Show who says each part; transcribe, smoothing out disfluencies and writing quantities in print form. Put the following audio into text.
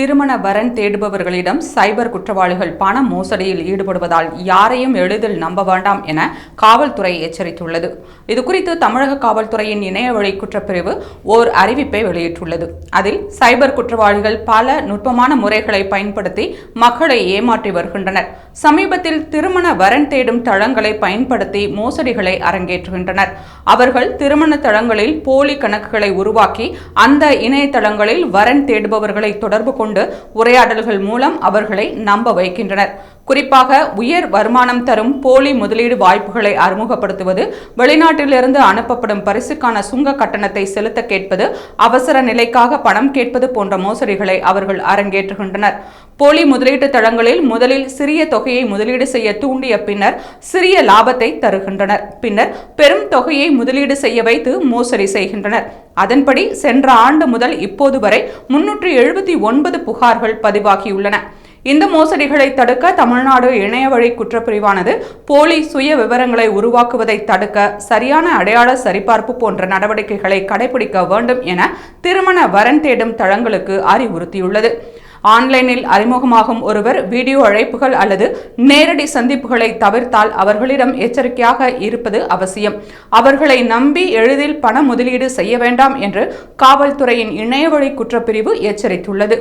Speaker 1: திருமண வரன் தேடுபவர்களிடம் சைபர் குற்றவாளிகள் பண மோசடியில் ஈடுபடுவதால் யாரையும் எளிதில் நம்ப வேண்டாம் என காவல்துறை எச்சரித்துள்ளது. இதுகுறித்து தமிழக காவல்துறையின் இணையவழி குற்றப்பிரிவு ஓர் அறிவிப்பை வெளியிட்டுள்ளது. அதில் சைபர் குற்றவாளிகள் பல நுட்பமான முறைகளை பயன்படுத்தி மக்களை ஏமாற்றி வருகின்றனர். சமீபத்தில் திருமண வரன் தேடும் தளங்களை பயன்படுத்தி மோசடிகளை அரங்கேற்றுகின்றனர். அவர்கள் திருமண தளங்களில் போலி கணக்குகளை உருவாக்கி அந்த இணையதளங்களில் வரன் தேடுபவர்களை தொடர்பு கொண்டு உரையாடல்கள் மூலம் அவர்களை நம்ப வைக்கின்றனர். குறிப்பாக உயர் வருமானம் தரும் போலி முதலீடு வாய்ப்புகளை அறிமுகப்படுத்துவது, வெளிநாட்டிலிருந்து அனுப்பப்படும் பரிசுக்கான சுங்க கட்டணத்தை செலுத்த கேட்பது, அவசர நிலைக்காக பணம் கேட்பது போன்ற மோசடிகளை அவர்கள் அரங்கேற்றுகின்றனர். போலி முதலீட்டு தளங்களில் முதலில் சிறிய தொகையை முதலீடு செய்ய தூண்டிய பின்னர் சிறிய லாபத்தை தருகின்றனர். பின்னர் பெரும் தொகையை முதலீடு செய்ய வைத்து மோசடி செய்கின்றனர். அதன்படி சென்ற ஆண்டு முதல் இப்போது வரை 379 புகார்கள் பதிவாகியுள்ளன. இந்த மோசடிகளை தடுக்க தமிழ்நாடு இணையவழி குற்றப்பிரிவானது போலி சுய விவரங்களை உருவாக்குவதை தடுக்க சரியான அடையாள சரிபார்ப்பு போன்ற நடவடிக்கைகளை கடைபிடிக்க வேண்டும் என திருமண வரன் தேடும் தளங்களுக்கு அறிவுறுத்தியுள்ளது. ஆன்லைனில் அறிமுகமாகும் ஒருவர் வீடியோ அழைப்புகள் அல்லது நேரடி சந்திப்புகளை தவிர்த்தால் அவர்களிடம் எச்சரிக்கையாக இருப்பது அவசியம். அவர்களை நம்பி எளிதில் பண முதலீடு செய்ய வேண்டாம் என்று காவல்துறையின் இணையவழி குற்றப்பிரிவு எச்சரித்துள்ளது.